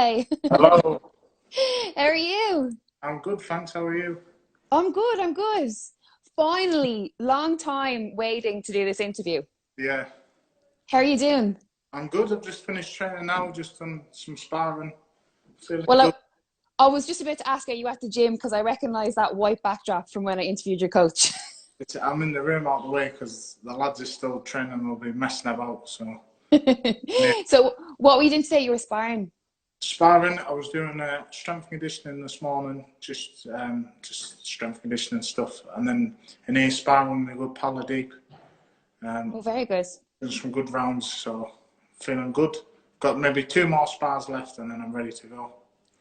Hi. Hello. How are you? I'm good, thanks. How are you? I'm good, I'm good. Finally, long time waiting to do this interview. Yeah, How are you doing? I'm good. I've just finished training now, just done some sparring. Feeling Well, good. I was just about to ask, are you at the gym? Because I recognize that white backdrop from when I interviewed your coach. I'm in the room out the way because the lads are still training and will be messing about. So, yeah. So, what were you doing today? You were sparring. Sparring, I was doing strength conditioning this morning, just strength conditioning stuff. And then in here, sparring with a good pal of deep. Oh, Um, very good. did some good rounds, so feeling good. Got maybe two more spars left and then I'm ready to go.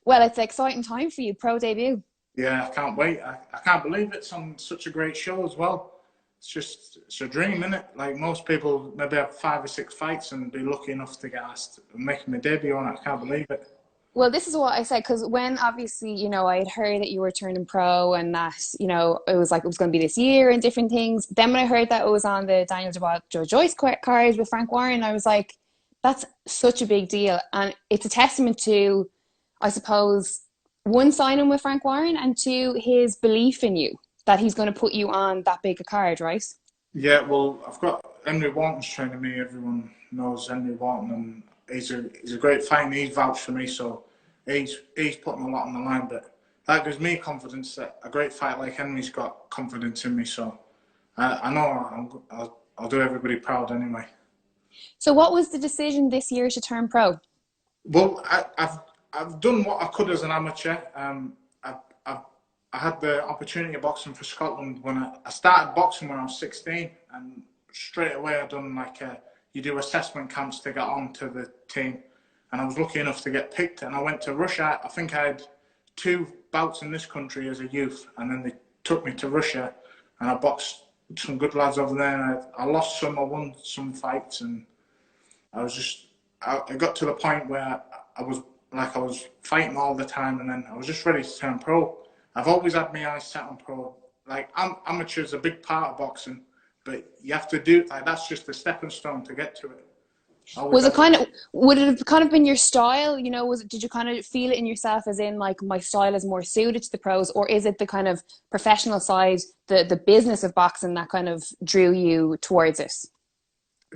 Well, it's an exciting time for you, pro debut. Yeah, I can't wait. I can't believe it's on such a great show as well. It's a dream, isn't it? Like most people maybe have 5 or 6 fights and be lucky enough to get asked and make my debut on it. I can't believe it. Well, this is what I said because when obviously, I had heard that you were turning pro and that, it was like it was going to be this year and different things. Then when I heard that it was on the Daniel Joyce card with Frank Warren, I was like, that's such a big deal. And it's a testament to, I suppose, one, signing with Frank Warren and two, his belief in you that he's going to put you on that big a card, right? Yeah, well, I've got Henry Wharton's training me. Everyone knows Henry Wharton, and he's a great fighter. He's vouched for me, so he's putting a lot on the line. But that gives me confidence that a great fighter like Henry's got confidence in me. So I know I'll do everybody proud anyway. So what was the decision this year to turn pro? Well, I've done what I could as an amateur. I've, I had the opportunity of boxing for Scotland when I started boxing when I was 16, and straight away I done you do assessment camps to get onto the team, and I was lucky enough to get picked. And I went to Russia. I think I had 2 bouts in this country as a youth, and then they took me to Russia, and I boxed some good lads over there. And I lost some, I won some fights, and I was just, I got to the point where I was fighting all the time, and then I was just ready to turn pro. I've always had my eyes set on pro. Like, amateur is a big part of boxing, but you have to do, like, that's just a stepping stone to get to it. Was it kind of, would it have kind of been your style? Did you kind of feel it in yourself as in like my style is more suited to the pros, or is it the kind of professional side, the business of boxing that kind of drew you towards it?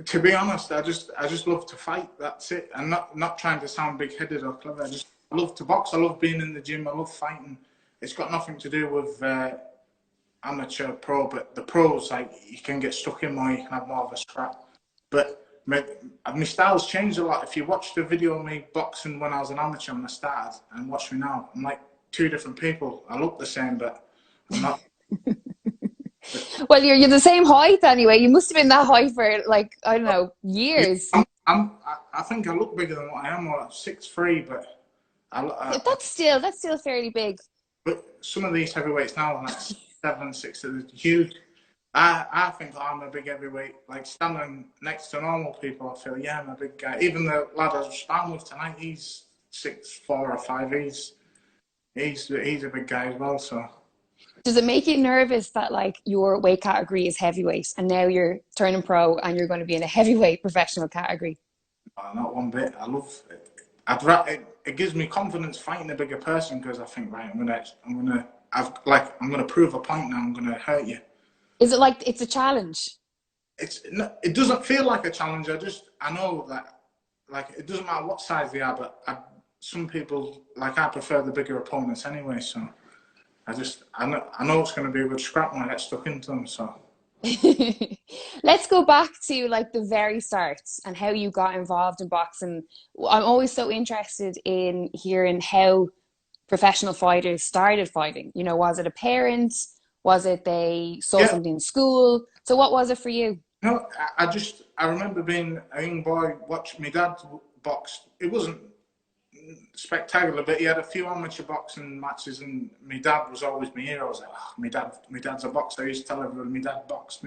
To be honest, I just love to fight. That's it. And not trying to sound big headed or clever. I love to box. I love being in the gym. I love fighting. It's got nothing to do with amateur pro, but the pros, like, you can get stuck in more. You can have more of a scrap. But my style's changed a lot. If you watch the video of me boxing when I was an amateur when I started and watch me now, I'm like 2 different people. I look the same, but I'm not. Well, you're the same height anyway. You must have been that height for like, I don't know, years. I think I look bigger than what I am. I'm 6'3", but That's still fairly big. but some of these heavyweights now are like 7'6", they're huge. I think I'm a big heavyweight. Like, standing next to normal people, I feel, yeah, I'm a big guy. Even the lad I was sparring with tonight, he's 6'4" or 6'5". He's a big guy as well. So Does it make you nervous that like your weight category is heavyweight and now you're turning pro and you're going to be in a heavyweight professional category? not one bit. I love it. It gives me confidence fighting a bigger person because I think, right, I'm gonna prove a point now. I'm gonna hurt you. Is it like it's a challenge? It doesn't feel like a challenge. I know that, like, it doesn't matter what size they are, but some people, like, I prefer the bigger opponents anyway. So I know it's going to be a good scrap when I get stuck into them. So Let's go back to like the very start and how you got involved in boxing. I'm always so interested in hearing how professional fighters started fighting. Was it a parent? Was it they saw yeah, something in school? So what was it for you? no, I remember being a young boy, watching my dad box. It wasn't spectacular, but he had a few amateur boxing matches, and my dad was always my hero. I was like, oh, my dad's a boxer. I used to tell everyone, my dad boxed,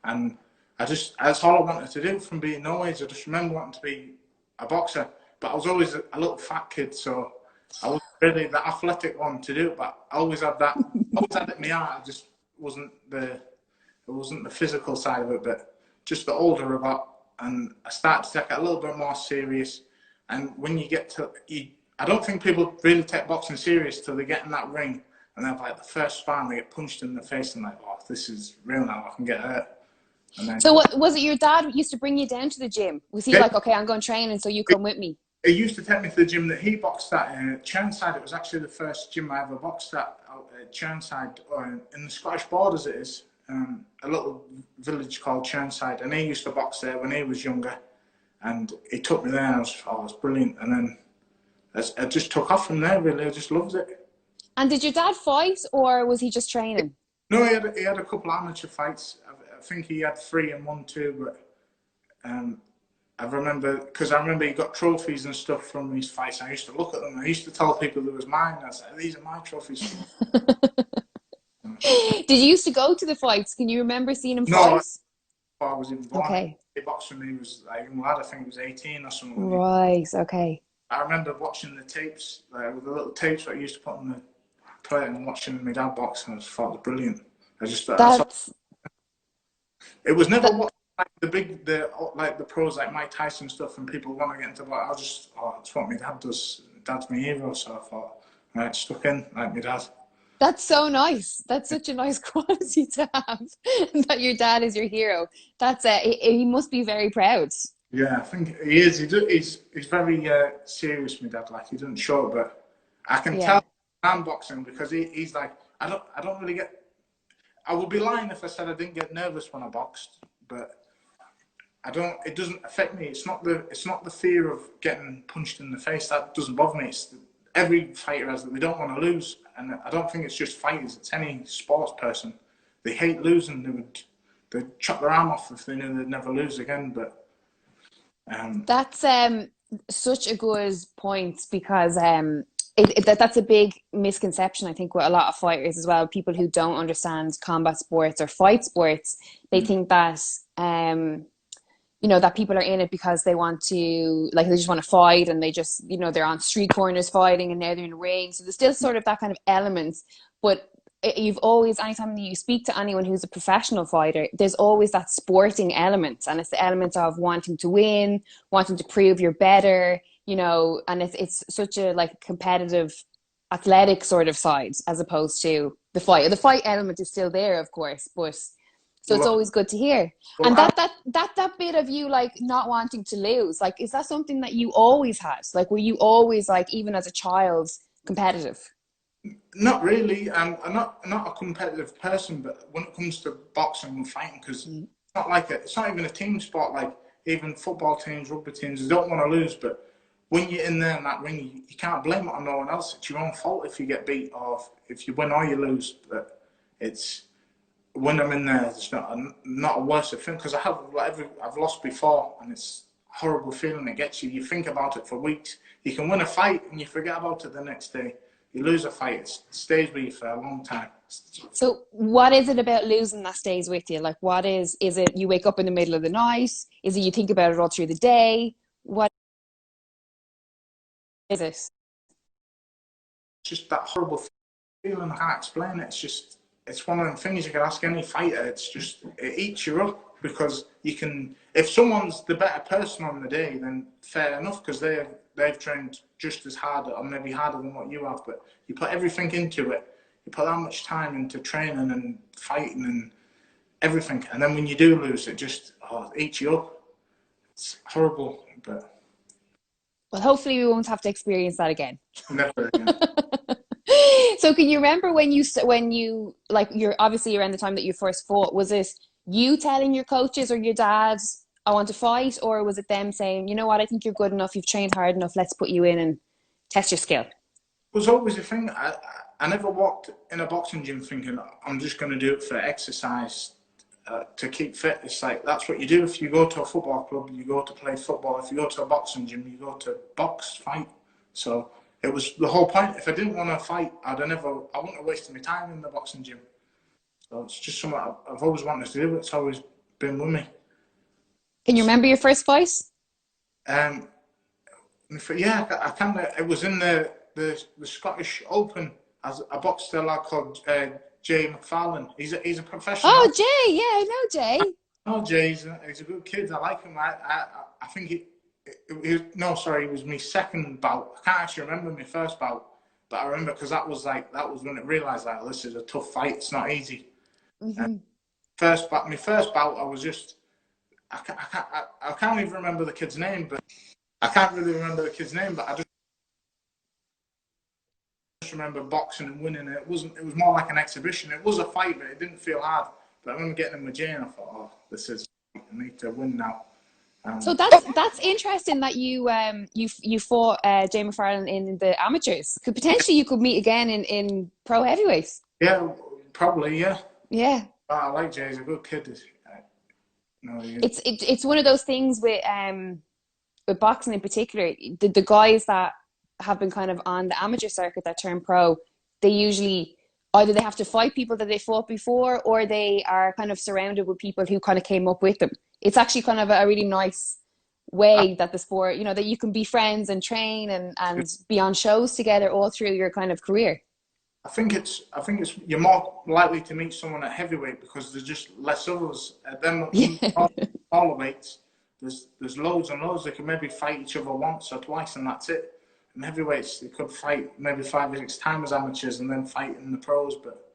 and that's all I wanted to do from being no age. I just remember wanting to be a boxer, but I was always a little fat kid, so I was really the athletic one to do it. But I always had that, always had it in my heart. I just wasn't it wasn't the physical side of it, but just the older I got, and I started to take it a little bit more serious. And when you get to, I don't think people really take boxing serious till they get in that ring, and then like the first sparring, they get punched in the face and like, oh, this is real now. I can get hurt. And then, So what was it? Your dad used to bring you down to the gym? Was he like, okay, I'm going training, so you come with me? He used to take me to the gym that he boxed at Churnside. It was actually the first gym I ever boxed at Churnside, or in the Scottish Borders it is. A little village called Churnside, and he used to box there when he was younger. And he took me there, and it was brilliant. And then I just took off from there, really. I just loved it. And did your dad fight, or was he just training? No, he had a couple of amateur fights. I think he had 3 and 1, 2, but I remember he got trophies and stuff from his fights. I used to look at them. I used to tell people it was mine. I was like, these are my trophies. Did you used to go to the fights? Can you remember seeing him fight? No, I was even born. Okay. He boxed when he was like a lad. I think he was 18 or something. Right. Okay. I remember watching the tapes, with the little tapes that I used to put on the plate, and watching my dad box, and I just thought it was brilliant. It was never what like the pros like Mike Tyson stuff, and people want to get into boxing. That's what my dad does. Dad's my hero, so I thought, right, stuck in like my dad. That's so nice. That's such a nice quality to have. That your dad is your hero. That's he must be very proud. Yeah, I think he is. He's very serious, my dad. Like, he doesn't show it, but I can tell I'm boxing because he's like, I don't really get. I would be lying if I said I didn't get nervous when I boxed, but I don't. It doesn't affect me. It's not the fear of getting punched in the face that doesn't bother me. Every fighter has that. They don't want to lose, and I don't think it's just fighters. It's any sports person. They hate losing. They'd chop their arm off if they knew they'd never lose again. But that's such a good point, because that's a big misconception, I think, with a lot of fighters as well. People who don't understand combat sports or fight sports, they think that that people are in it because they want to, like, they just want to fight, and they just, they're on street corners fighting, and now they're in a ring. So there's still sort of that kind of elements, but you've always, anytime you speak to anyone who's a professional fighter, there's always that sporting element, and it's the element of wanting to win, wanting to prove you're better, and it's such a like competitive, athletic sort of side, as opposed to the fight. The fight element is still there, of course, but so it's always good to hear. And that bit of you like not wanting to lose, like, is that something that you always had? Like, were you always, like, even as a child, competitive? Not really. I'm not a competitive person, but when it comes to boxing and fighting, because it's not even a team sport. Like, even football teams, rugby teams, they don't want to lose. But when you're in there in that ring, you can't blame it on no one else. It's your own fault if you get beat, or if you win or you lose. But it's when I'm in there, it's not a worse thing, because I've lost before, and it's a horrible feeling. It gets you. You think about it for weeks. You can win a fight and you forget about it the next day. You lose a fight, it stays with you for a long time. So what is it about losing that stays with you? Like, what is it you wake up in the middle of the night? Is it you think about it all through the day? What is it? It's just that horrible feeling. I can't explain it. It's one of them things you can ask any fighter. It eats you up, because if someone's the better person on the day, then fair enough, because they've trained just as hard, or maybe harder than what you have, but you put everything into it. You put that much time into training and fighting and everything, and then when you do lose, it just eats you up. It's horrible, but well, hopefully we won't have to experience that again. Never again. So can you remember when you like, you're obviously around the time that you first fought, was it you telling your coaches or your dad, I want to fight, or was it them saying, you know what, I think you're good enough, you've trained hard enough, let's put you in and test your skill? It was always a thing. I never walked in a boxing gym thinking I'm just going to do it for exercise, to keep fit. It's like, that's what you do. If you go to a football club, you go to play football. If you go to a boxing gym, you go to box, fight. So it was the whole point. If I didn't want to fight, I wouldn't have wasted my time in the boxing gym. So it's just something I've always wanted to do. It's always been with me. Can you remember your first fight? Yeah, I can. It was in the Scottish Open. As I boxed a lad called Jay McFarlane. He's a professional. Oh, Jay, yeah, I know Jay. Oh, Jay, he's a good kid. I like him. I think no, sorry, it was my second bout. I can't actually remember my first bout, but I remember because that was when I realised that this is a tough fight. It's not easy. Mm-hmm. My first bout, I was just, I can't even remember the kid's name, but I can't really remember the kid's name, but I just remember boxing and winning. It was more like an exhibition. It was a fight, but it didn't feel hard. But I remember getting in with Jane, I thought, oh, I need to win now. So that's interesting that you fought Jay McFarlane in the amateurs. Could potentially you could meet again in pro heavyweights. Yeah, probably, yeah. Yeah. I like Jay. He's a good kid. No, It's one of those things with boxing in particular. The guys that have been kind of on the amateur circuit that turn pro, they usually either they have to fight people that they fought before, or they are kind of surrounded with people who kind of came up with them. It's actually kind of a really nice way that the sport, you know, that you can be friends and train and be on shows together all through your kind of career. I think it's you're more likely to meet someone at heavyweight because there's just less of us. At them smaller weights, there's loads and loads. They can maybe fight each other once or twice and that's it. And heavyweights, they could fight maybe 5 or 6 times as amateurs and then fight in the pros. But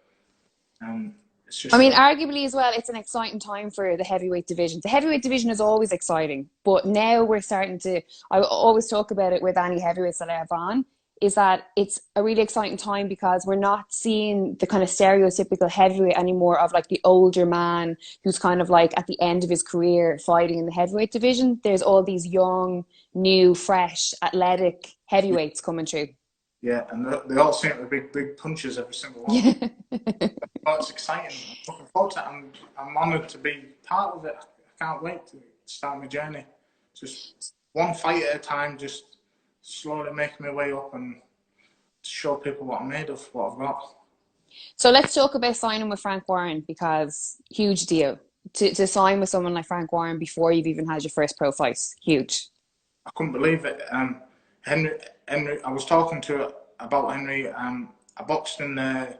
it's just. I mean, arguably as well, it's an exciting time for the heavyweight division. The heavyweight division is always exciting, but now we're starting to. I always talk about it with any heavyweights that I have on. Is that it's a really exciting time because we're not seeing the kind of stereotypical heavyweight anymore of like the older man who's kind of like at the end of his career fighting in the heavyweight division. There's all these young, new, fresh, athletic heavyweights coming through. Yeah, and they all seem to be big punches, every single one. Yeah. Oh, it's exciting. I'm looking forward to it. I'm honoured to be part of it. I can't wait to start my journey. Just one fight at a time, just slowly making my way up and show people what I'm made of, what I've got. So let's talk about signing with Frank Warren, because huge deal. To sign with someone like Frank Warren before you've even had your first pro fight, huge. I couldn't believe it. Henry, I was talking to about Henry. I boxed in the,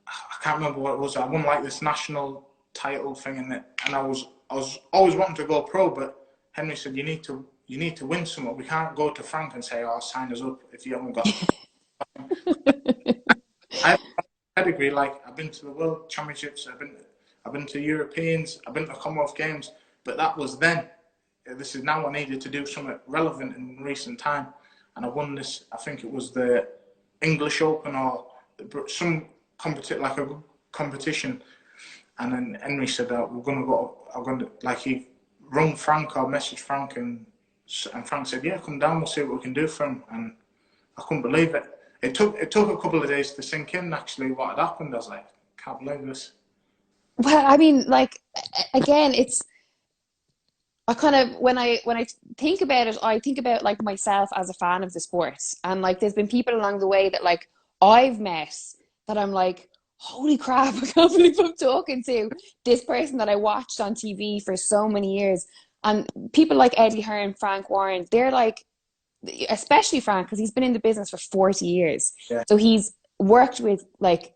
I can't remember what it was. I won like this national title thing in it, and I was always wanting to go pro, but Henry said you need to win something. We can't go to Frank and say, "Oh, sign us up" if you haven't got. I have a pedigree. Like I've been to the World Championships. I've been to Europeans. I've been to Commonwealth Games. But that was then. This is now. I needed to do something relevant in recent time, and I won this. I think it was the English Open or some competition. And then Henry said, "We're going to go. I'm going to like he rung Frank or messaged Frank and Frank said, yeah, come down, we'll see what we can do for him." And I couldn't believe it. It took a couple of days to sink in actually what had happened. I was like, can't believe this. Well, I mean, like again, it's I kind of when I think about it, I think about like myself as a fan of the sport, and like there's been people along the way that like I've met that I'm like, holy crap, I can't believe I'm talking to this person that I watched on TV for so many years. And people like Eddie Hearn, Frank Warren, they're like, especially Frank, because he's been in the business for 40 years. Yeah. So he's worked with like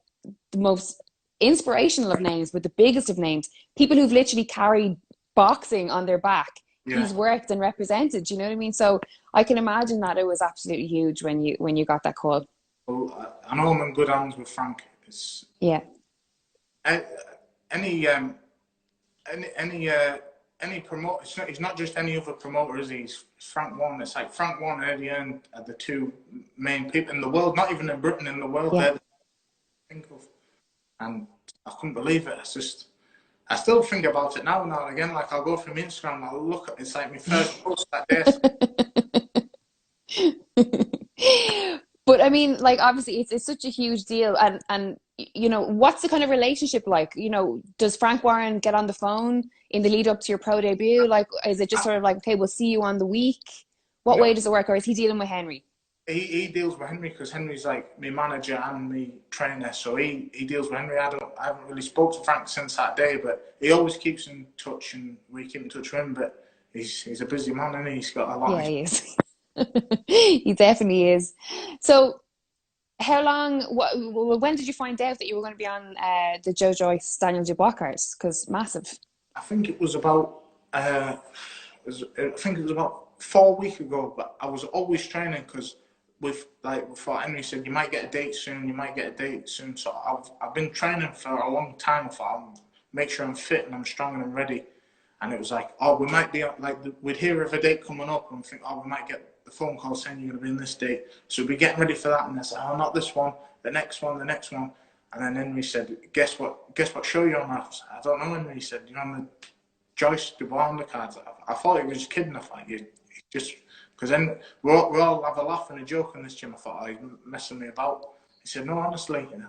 the most inspirational of names, with the biggest of names, people who've literally carried boxing on their back. Yeah. He's worked and represented, you know what I mean? So I can imagine that it was absolutely huge when you got that call. Well, I know I'm in good hands with Frank. It's, yeah. Any promoter, he's not just any other promoter, is he? He's Frank Warren. It's like Frank Warren and Eddie Hearn are the two main people in the world, not even in Britain, in the world. Yeah. They're the think of. And I couldn't believe it. It's just, I still think about it now and again. Like I'll go from Instagram, I'll look at it's like my first post that day. But I mean, like obviously it's such a huge deal, and you know, what's the kind of relationship like? You know, does Frank Warren get on the phone in the lead up to your pro debut? Like, is it just sort of like, okay, we'll see you on the week? What way does it work, or is he dealing with Henry? He deals with Henry because Henry's like my manager and me trainer, so he deals with Henry. I haven't really spoke to Frank since that day, but he always keeps in touch, and we keep in touch with him. But he's a busy man, and he's got a lot. Yeah, he is. He definitely is. So, how long? When did you find out that you were going to be on the Joe Joyce Daniel Dubois cards? Because massive. I think it was about. I think it was about 4 weeks ago, but I was always training because before Henry said, you might get a date soon, you might get a date soon. So I've been training for a long time. I thought I'll make sure I'm fit and I'm strong and I'm ready. And it was like, oh, we might be like, we'd hear of a date coming up and think, oh, we might get the phone call saying you're going to be in this date. So we'd be getting ready for that. And I said, oh, not this one, the next one, the next one. And then Henry said, guess what show you're on? I said, I don't know, Henry. He said, you're on the Joyce Dubois undercards. I thought he was kidding. I thought you just, because then we all have a laugh and a joke in this gym. I thought, oh, he's messing me about. He said, no, honestly. And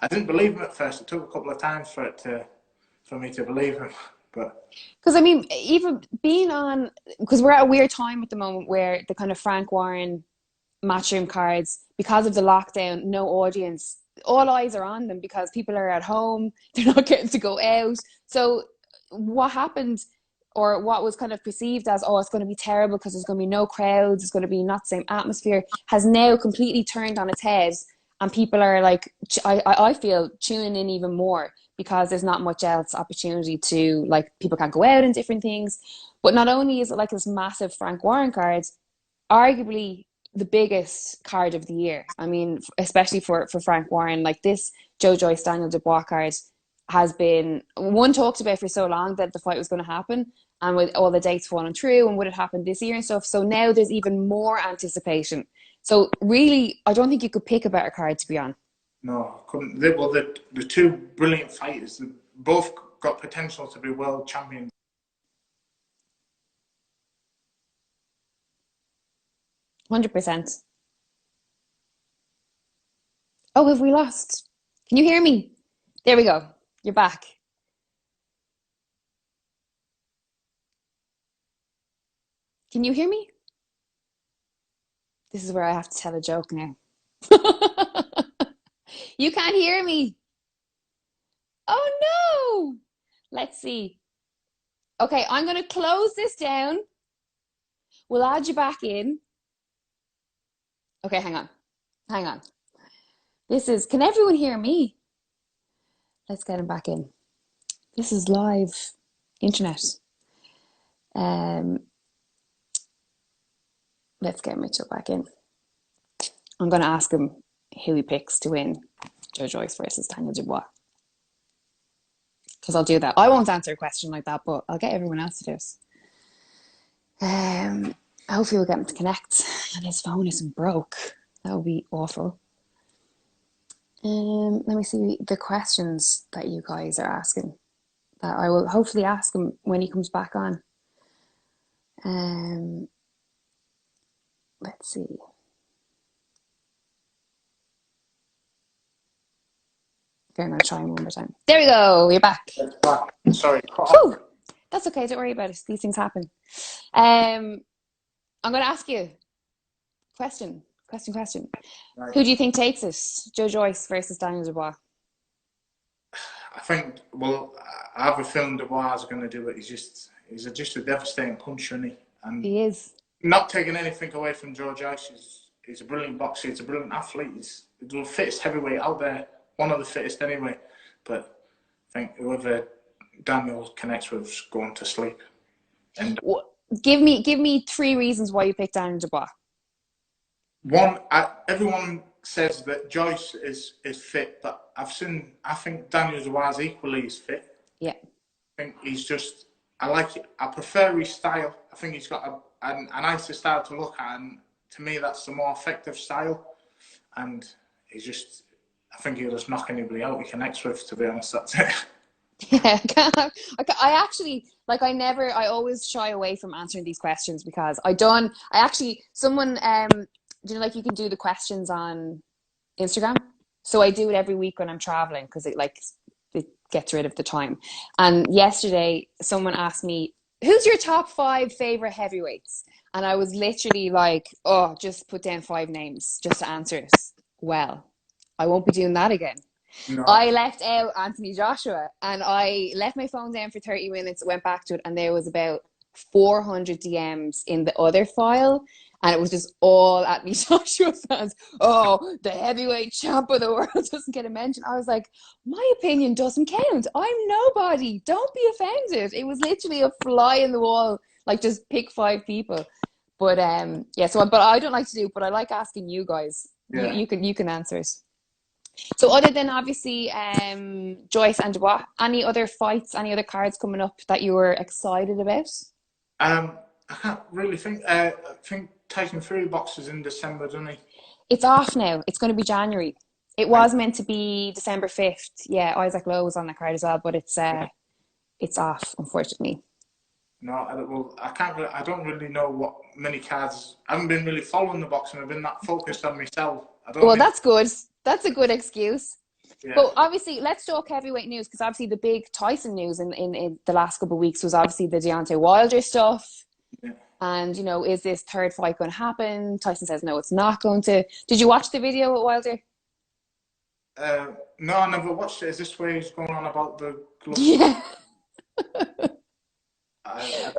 I didn't believe him at first. It took a couple of times for me to believe him. But because I mean, even being on, because we're at a weird time at the moment where the kind of Frank Warren matchroom cards, because of the lockdown, no audience, all eyes are on them because people are at home, they're not getting to go out. So what happened, or what was kind of perceived as, oh, it's going to be terrible because there's going to be no crowds, it's going to be not the same atmosphere, has now completely turned on its head, and people are like, I feel, tuning in even more because there's not much else opportunity to, like, people can't go out and different things. But not only is it like this massive Frank Warren card, arguably the biggest card of the year. I mean, especially for Frank Warren, like this Joe Joyce Daniel Dubois card has been one talked about for so long that the fight was going to happen, and with all the dates falling through and would it happen this year and stuff. So now there's even more anticipation. So really, I don't think you could pick a better card to be on. no, I couldn't. The two brilliant fighters, they both got potential to be world champions. 100%. Oh, have we lost? Can you hear me? There we go. You're back. Can you hear me? This is where I have to tell a joke now. You can't hear me. Oh no. Let's see. Okay, I'm going to close this down. We'll add you back in. Okay, hang on. Hang on. Can everyone hear me? Let's get him back in. This is live internet. Let's get Mitchell back in. I'm going to ask him who he picks to win Joe Joyce versus Daniel Dubois. Because I'll do that. I won't answer a question like that, but I'll get everyone else to do it. Hopefully we'll get him to connect and his phone isn't broke. That would be awful. Let me see the questions that you guys are asking that I will hopefully ask him when he comes back on. Let's see. Okay, I'm going to try him one more time. There we go. You're back. Sorry. Whew. That's okay. Don't worry about it. These things happen. I'm going to ask you question. Right. Who do you think takes it? Joe Joyce versus Daniel Dubois? I think, well, I have a feeling Dubois is going to do it. He's just a devastating puncher, isn't he? And he is. Not taking anything away from Joe Joyce. He's a brilliant boxer. He's a brilliant athlete. He's the fittest heavyweight out there. One of the fittest anyway. But I think whoever Daniel connects with is going to sleep. And give me 3 reasons why you picked Daniel Dubois. One, everyone says that Joyce is fit, but I think Daniel Dubois is equally as fit. Yeah. I think he's just, I like it. I prefer his style. I think he's got a nicer style to look at, and to me that's the more effective style. And he's just, I think he'll just knock anybody out he connects with, to be honest. That's it. Yeah, I actually, like, I always shy away from answering these questions because someone, you know, like you can do the questions on Instagram. So I do it every week when I'm traveling because it gets rid of the time. And yesterday someone asked me, who's your top 5 favorite heavyweights? And I was literally like, oh, just put down 5 names just to answer it. Well, I won't be doing that again. No. I left out Anthony Joshua and I left my phone down for 30 minutes, went back to it, and there was about 400 DMs in the other file, and it was just all Anthony Joshua fans. Oh, the heavyweight champ of the world doesn't get a mention. I was like, my opinion doesn't count. I'm nobody. Don't be offended. It was literally a fly in the wall, like just pick 5 people. But yeah, so but I don't like to do, but I like asking you guys. Yeah. You can answer it. So other than obviously Joyce and Dubois, any other fights, any other cards coming up that you were excited about? I can't really think. I think Tyson Fury boxes in December, doesn't he? It's off now. It's going to be January. It Right. was meant to be December 5th. Yeah, Isaac Lowe was on that card as well, but it's off, unfortunately. No, well, I can't. I don't really know what many cards. I haven't been really following the boxing. I've been that focused on myself. I don't Well, think. that's good. That's a good excuse. Yeah. But obviously, let's talk heavyweight news because obviously the big Tyson news in the last couple of weeks was obviously the Deontay Wilder stuff. Yeah. And, is this third fight going to happen? Tyson says, no, it's not going to. Did you watch the video with Wilder? No, I never watched it. Is this where he's going on about the gloves? Yeah.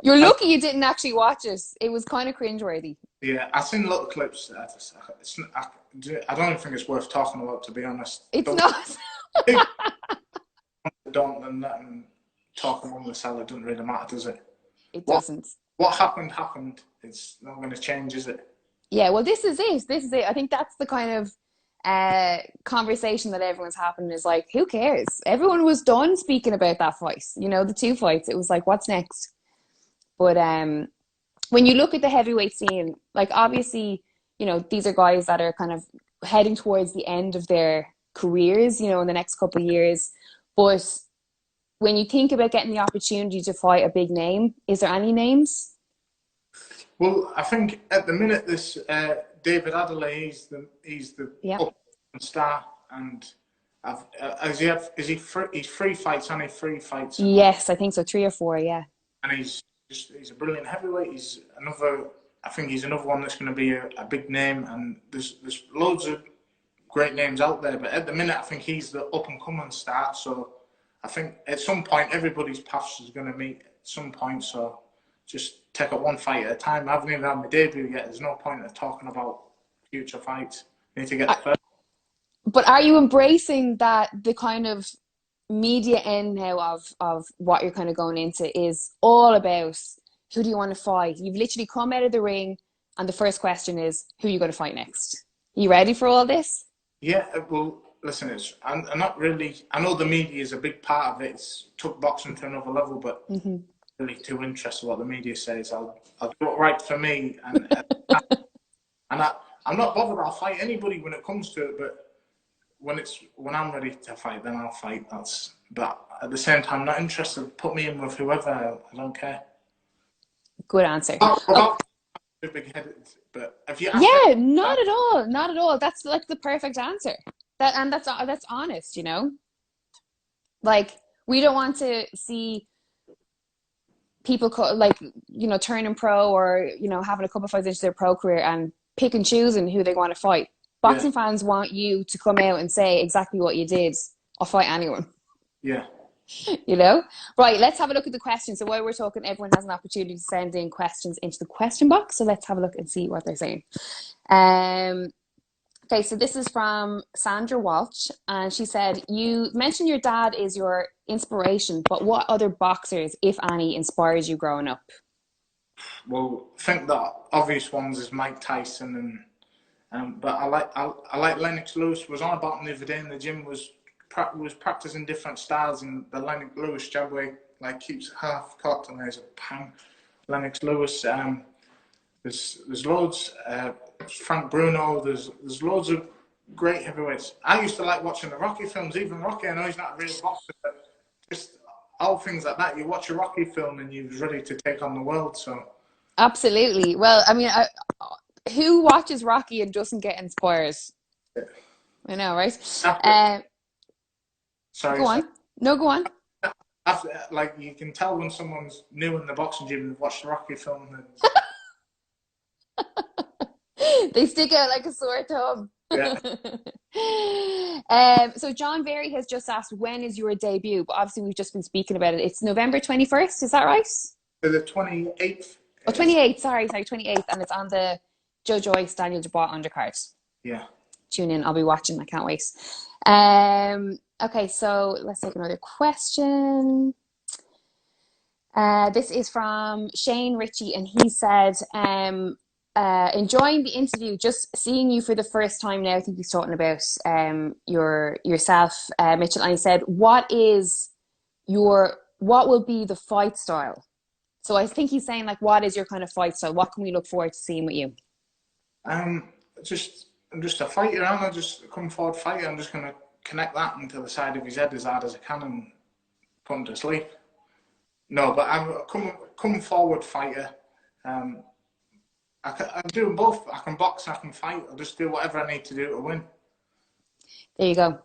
You're I, lucky you didn't actually watch it. It was kind of cringeworthy. yeah, I've seen little clips. I don't even think it's worth talking about, to be honest. It's not. Don't and let them talk among themselves. It doesn't really matter, does it? It doesn't. What happened. It's not going to change, is it? Yeah, well, this is it. This is it. I think that's the kind of conversation that everyone's having is like, who cares? Everyone was done speaking about that fight. The two fights. It was like, what's next? But when you look at the heavyweight scene, like obviously, these are guys that are kind of heading towards the end of their careers, in the next couple of years. But when you think about getting the opportunity to fight a big name, is there any names? Well, I think at the minute this David Adelaide, he's the up star, and he's three fights, only three fights. Yes, I think so, 3 or 4, yeah. And he's a brilliant heavyweight. I think he's another one that's going to be a big name, and there's loads of great names out there. But at the minute, I think he's the up and coming star. So I think at some point everybody's paths is going to meet at some point. So just take it one fight at a time. I haven't even had my debut yet. There's no point of talking about future fights. I need to get the first. But are you embracing that the kind of media end now of what you're kind of going into is all about who do you want to fight? You've literally come out of the ring and the first question is, who are you going to fight next? Are you ready for all this? Yeah, well, listen, I'm not really, I know the media is a big part of it. It's took boxing to another level, but really too interested in what the media says. I'll do it right for me, and I'm not bothered. I'll fight anybody when it comes to it, but when I'm ready to fight, then I'll fight. But at the same time, not interested. Put me in with whoever. I don't care. Good answer. Big-headed, but if you not at all, not at all. That's like the perfect answer. That's honest, Like we don't want to see people turning pro or having a couple of fights into their pro career and pick and choosing who they want to fight. Boxing fans want you to come out and say exactly what you did. I'll fight anyone. Yeah. Right, let's have a look at the questions. So while we're talking, everyone has an opportunity to send in questions into the question box. So let's have a look and see what they're saying. Okay, so this is from Sandra Walsh, and she said, you mentioned your dad is your inspiration, but what other boxers, if any, inspired you growing up? Well, I think the obvious ones is Mike Tyson, but I like Lennox Lewis. Was on about him the other day in the gym. Was practicing different styles, and the Lennox Lewis jab way keeps half cocked and there's a pang. Lennox Lewis. There's loads. Frank Bruno. There's loads of great heavyweights. I used to like watching the Rocky films. Even Rocky, I know he's not a real boxer, but just all things like that. You watch a Rocky film and you're ready to take on the world. So absolutely. Well, I mean, who watches Rocky and doesn't get inspired? Yeah. I know, right? Sorry. Go on. No, go on. After, you can tell when someone's new in the boxing gym and watched the Rocky film. They stick out like a sore thumb. Yeah. So John Berry has just asked, when is your debut? But obviously we've just been speaking about it. It's November 21st, is that right? The 28th. Oh, 28th, sorry, 28th. And it's on the Joe Joyce, Daniel Dubois undercard. Yeah. Tune in, I'll be watching, I can't wait. Okay, so let's take another question. This is from Shane Ritchie, and he said, enjoying the interview, just seeing you for the first time now. I think he's talking about yourself, Mitchell, and he said, what will be the fight style? So I think he's saying like, what is your kind of fight style? What can we look forward to seeing with you? Um, I'm just a fighter, and I just come forward fighter. I'm just gonna connect that into the side of his head as hard as I can and put him to sleep. No, but I'm a come forward fighter. I'm doing both. I can box, I can fight. I'll just do whatever I need to do to win. There you go.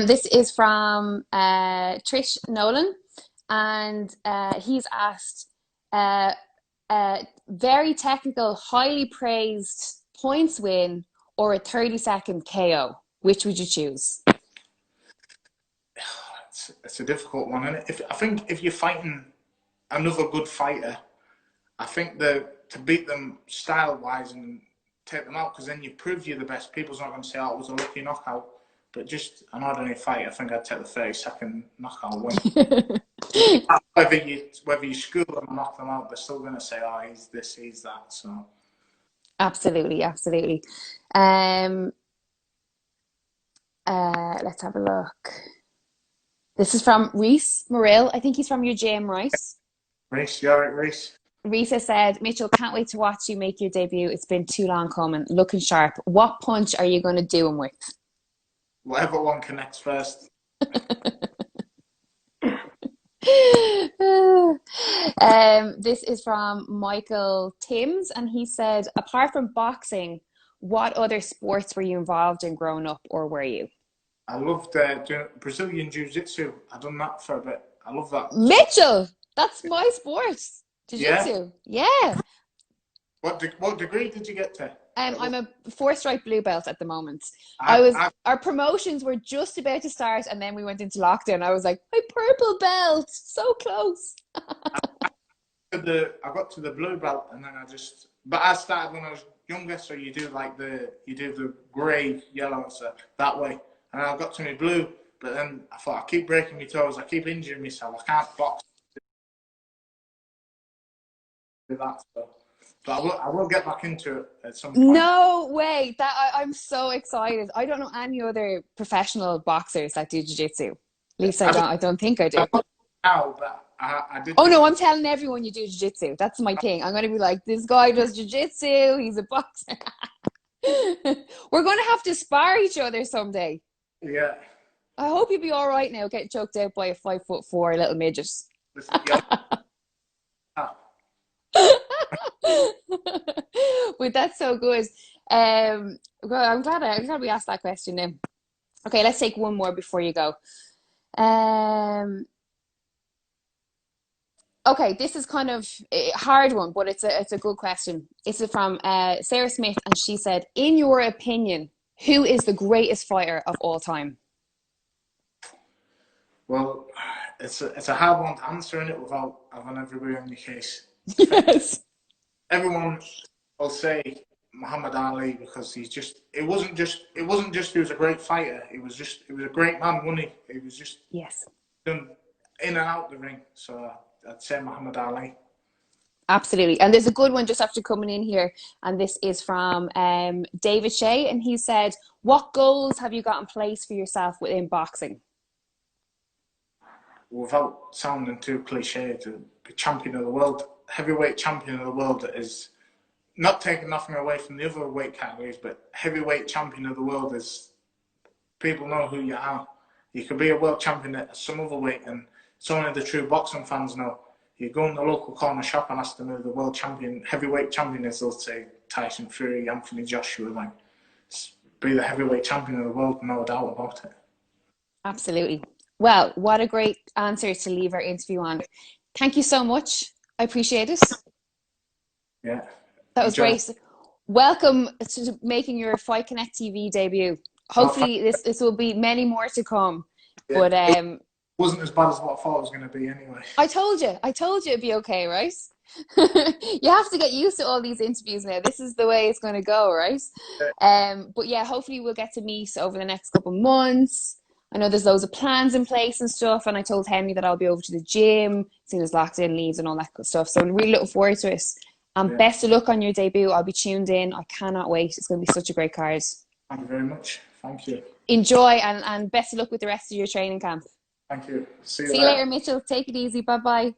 This is from Trish Nolan, and he's asked, very technical, highly praised points win or a 30-second KO. Which would you choose? It's a difficult one, isn't it? I think if you're fighting another good fighter, I think to beat them style-wise and take them out, because then you prove you're the best. People's not going to say, oh, it was a lucky knockout. But just an ordinary fight, I think I'd take the 30-second knockout win. whether you school them or knock them out, they're still going to say, oh, he's this, he's that. So absolutely, absolutely. Let's have a look. This is from Reese Morrill. I think he's from your gym, right? Reese, you're right, Reese. Reese has said, Mitchell, can't wait to watch you make your debut. It's been too long coming. Looking sharp. What punch are you going to do him with? Whatever one connects first. This is from Michael Timms, and he said, apart from boxing, what other sports were you involved in growing up, or were you? I loved doing Brazilian Jiu-Jitsu. I've done that for a bit. I love that. Mitchell, that's my sport. Jiu-Jitsu. Yeah. What degree did you get to? I'm a 4-stripe blue belt at the moment. Our promotions were just about to start, and then we went into lockdown. I was like, my purple belt, so close. I got to the blue belt, and then but I started when I was younger, so you do the grey, yellow, so that way. And I got to my blue, but then I thought, I keep breaking my toes, I keep injuring myself, I can't box. That stuff. But I will get back into it at some point. No way! I'm so excited. I don't know any other professional boxers that do jiu-jitsu. At least I don't think I do. Now, but I did. Oh no, I'm telling everyone you do jiu-jitsu. That's my thing. I'm going to be like, this guy does jiu-jitsu. He's a boxer. We're going to have to spar each other someday. Yeah. I hope you'll be all right now, getting choked out by a 5'4" little midget. But that's so good. Well, I'm glad we asked that question now. Okay, let's take one more before you go. Okay, this is kind of a hard one, but it's a good question. It's from Sarah Smith, and she said, in your opinion, who is the greatest fighter of all time? Well, it's a hard one to answer, in it, without having everybody on your case. Yes. Everyone will say Muhammad Ali, because it wasn't just he was a great fighter. He was a great man, wasn't he? He was just done in and out the ring. So I'd say Muhammad Ali. Absolutely. And there's a good one just after coming in here, and this is from David Shea, and he said, what goals have you got in place for yourself within boxing? Without sounding too cliche, to be champion of the world, heavyweight champion of the world is not taking nothing away from the other weight categories, but heavyweight champion of the world is, people know who you are. You could be a world champion at some other weight, and it's only the true boxing fans know. You go in the local corner shop and ask them who the world champion, heavyweight champion is, they'll say Tyson Fury, Anthony Joshua. Like, be the heavyweight champion of the world, no doubt about it. Absolutely. Well, what a great answer to leave our interview on. Thank you so much. I appreciate it. Yeah. That was great. Welcome to making your Fight Connect TV debut. Hopefully this will be many more to come. Yeah. But it wasn't as bad as what I thought it was going to be anyway. I told you it'd be okay, right? You have to get used to all these interviews now. This is the way it's going to go, right? But yeah, hopefully we'll get to meet over the next couple of months. I know there's loads of plans in place and stuff, and I told Henry that I'll be over to the gym as soon as lockdown leaves and all that good stuff. So I'm really looking forward to it. And Yeah. best of luck on your debut. I'll be tuned in. I cannot wait. It's going to be such a great card. Thank you very much. Thank you. Enjoy, and best of luck with the rest of your training camp. Thank you. See you See you later, later. Mitchell. Take it easy. Bye bye.